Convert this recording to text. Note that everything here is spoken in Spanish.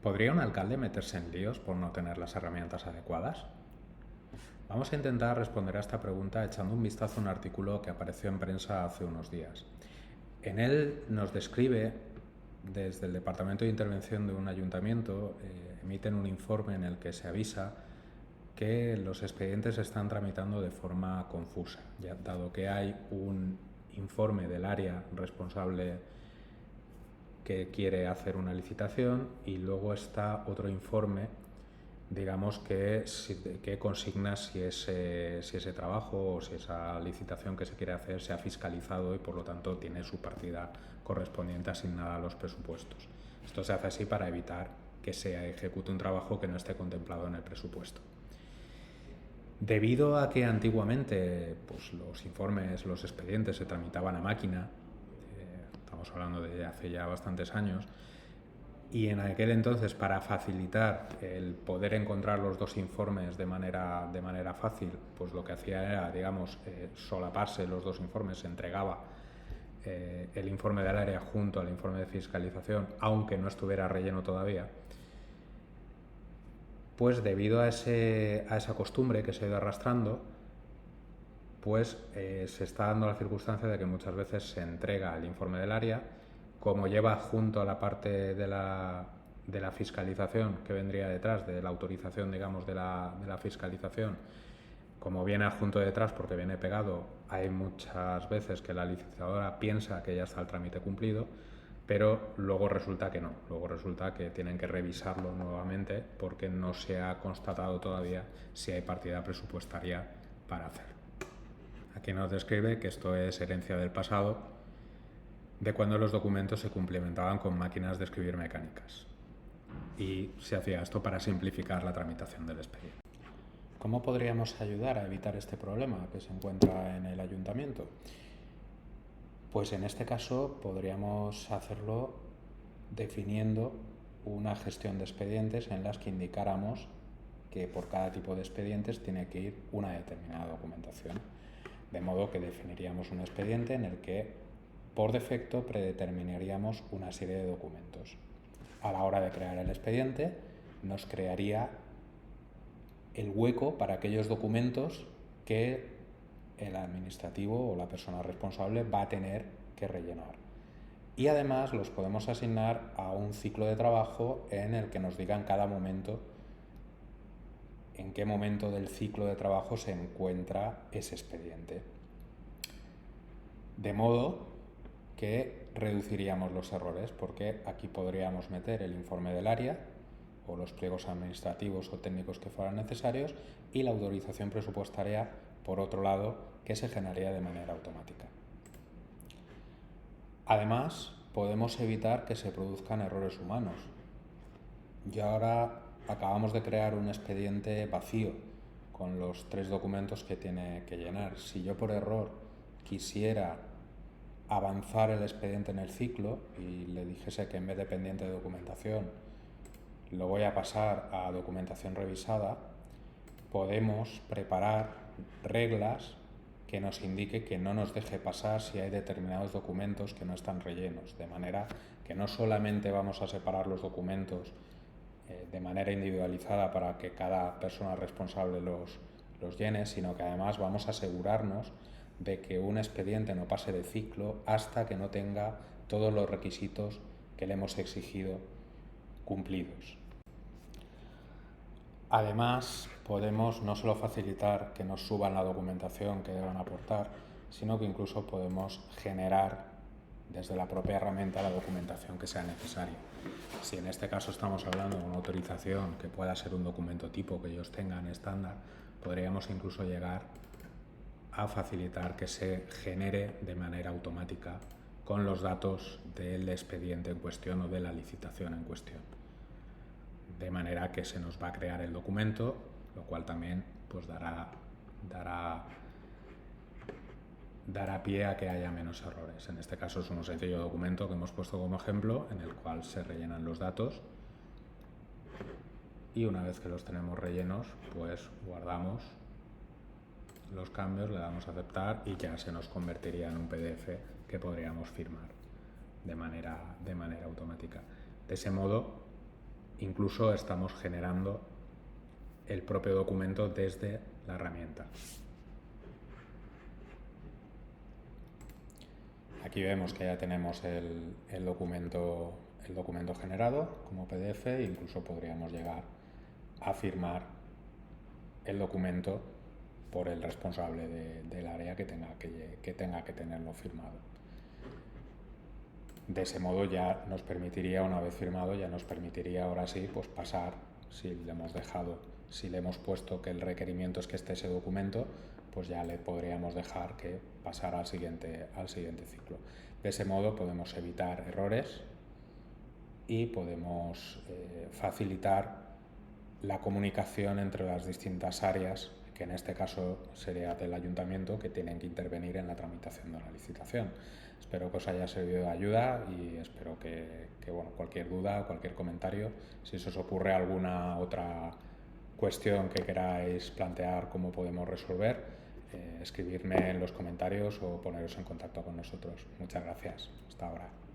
¿Podría un alcalde meterse en líos por no tener las herramientas adecuadas? Vamos a intentar responder a esta pregunta echando un vistazo a un artículo que apareció en prensa hace unos días. En él nos describe, desde el Departamento de Intervención de un ayuntamiento, emiten un informe en el que se avisa que los expedientes se están tramitando de forma confusa, dado que hay un informe del área responsable que quiere hacer una licitación y luego está otro informe, digamos, que consigna si ese trabajo o si esa licitación que se quiere hacer se ha fiscalizado y por lo tanto tiene su partida correspondiente asignada a los presupuestos. Esto se hace así para evitar que se ejecute un trabajo que no esté contemplado en el presupuesto. Debido a que antiguamente pues, los informes, los expedientes se tramitaban a máquina, estamos hablando de hace ya bastantes años, y en aquel entonces, para facilitar el poder encontrar los dos informes de manera fácil, pues lo que hacía era, digamos, solaparse los dos informes, se entregaba el informe del área junto al informe de fiscalización, aunque no estuviera relleno todavía. Pues debido a esa costumbre que se ha ido arrastrando, pues se está dando la circunstancia de que muchas veces se entrega el informe del área, como lleva junto a la parte de la fiscalización que vendría detrás, de la autorización, digamos, de la fiscalización, como viene adjunto detrás porque viene pegado, hay muchas veces que la licitadora piensa que ya está el trámite cumplido, pero luego resulta que no, luego resulta que tienen que revisarlo nuevamente porque no se ha constatado todavía si hay partida presupuestaria para hacerlo. Aquí nos describe que esto es herencia del pasado, de cuando los documentos se complementaban con máquinas de escribir mecánicas y se hacía esto para simplificar la tramitación del expediente. ¿Cómo podríamos ayudar a evitar este problema que se encuentra en el ayuntamiento? Pues en este caso podríamos hacerlo definiendo una gestión de expedientes en las que indicáramos que por cada tipo de expedientes tiene que ir una determinada documentación. De modo que definiríamos un expediente en el que por defecto predeterminaríamos una serie de documentos. A la hora de crear el expediente nos crearía el hueco para aquellos documentos que el administrativo o la persona responsable va a tener que rellenar. Y además los podemos asignar a un ciclo de trabajo en el que nos digan cada momento en qué momento del ciclo de trabajo se encuentra ese expediente. De modo que reduciríamos los errores, porque aquí podríamos meter el informe del área o los pliegos administrativos o técnicos que fueran necesarios y la autorización presupuestaria, por otro lado, que se generaría de manera automática. Además, podemos evitar que se produzcan errores humanos. Y ahora acabamos de crear un expediente vacío con los 3 documentos que tiene que llenar. Si yo por error quisiera avanzar el expediente en el ciclo y le dijese que en vez de pendiente de documentación lo voy a pasar a documentación revisada, podemos preparar reglas que nos indique que no nos deje pasar si hay determinados documentos que no están rellenos, de manera que no solamente vamos a separar los documentos de manera individualizada para que cada persona responsable los llene, sino que además vamos a asegurarnos de que un expediente no pase de ciclo hasta que no tenga todos los requisitos que le hemos exigido cumplidos. Además, podemos no solo facilitar que nos suban la documentación que deban aportar, sino que incluso podemos generar desde la propia herramienta la documentación que sea necesaria. Si en este caso estamos hablando de una autorización que pueda ser un documento tipo que ellos tengan estándar, podríamos incluso llegar a facilitar que se genere de manera automática con los datos del expediente en cuestión o de la licitación en cuestión. De manera que se nos va a crear el documento, lo cual también pues dará pie a que haya menos errores. En este caso es un sencillo documento que hemos puesto como ejemplo en el cual se rellenan los datos y una vez que los tenemos rellenos pues guardamos los cambios, le damos a aceptar y ya se nos convertiría en un PDF que podríamos firmar de manera automática. De ese modo incluso estamos generando el propio documento desde la herramienta. Aquí vemos que ya tenemos el documento generado como PDF, e incluso podríamos llegar a firmar el documento por el responsable del área que tenga que tenerlo firmado. De ese modo ya nos permitiría, una vez firmado, ya nos permitiría ahora sí pues pasar, si le hemos puesto que el requerimiento es que esté ese documento, pues ya le podríamos dejar que pasara al siguiente ciclo. De ese modo podemos evitar errores y podemos facilitar la comunicación entre las distintas áreas, que en este caso sería del ayuntamiento, que tienen que intervenir en la tramitación de una licitación. Espero que os haya servido de ayuda y espero que bueno, cualquier duda, cualquier comentario, si se os ocurre alguna otra cuestión que queráis plantear, cómo podemos resolver, escribirme en los comentarios o poneros en contacto con nosotros. Muchas gracias. Hasta ahora.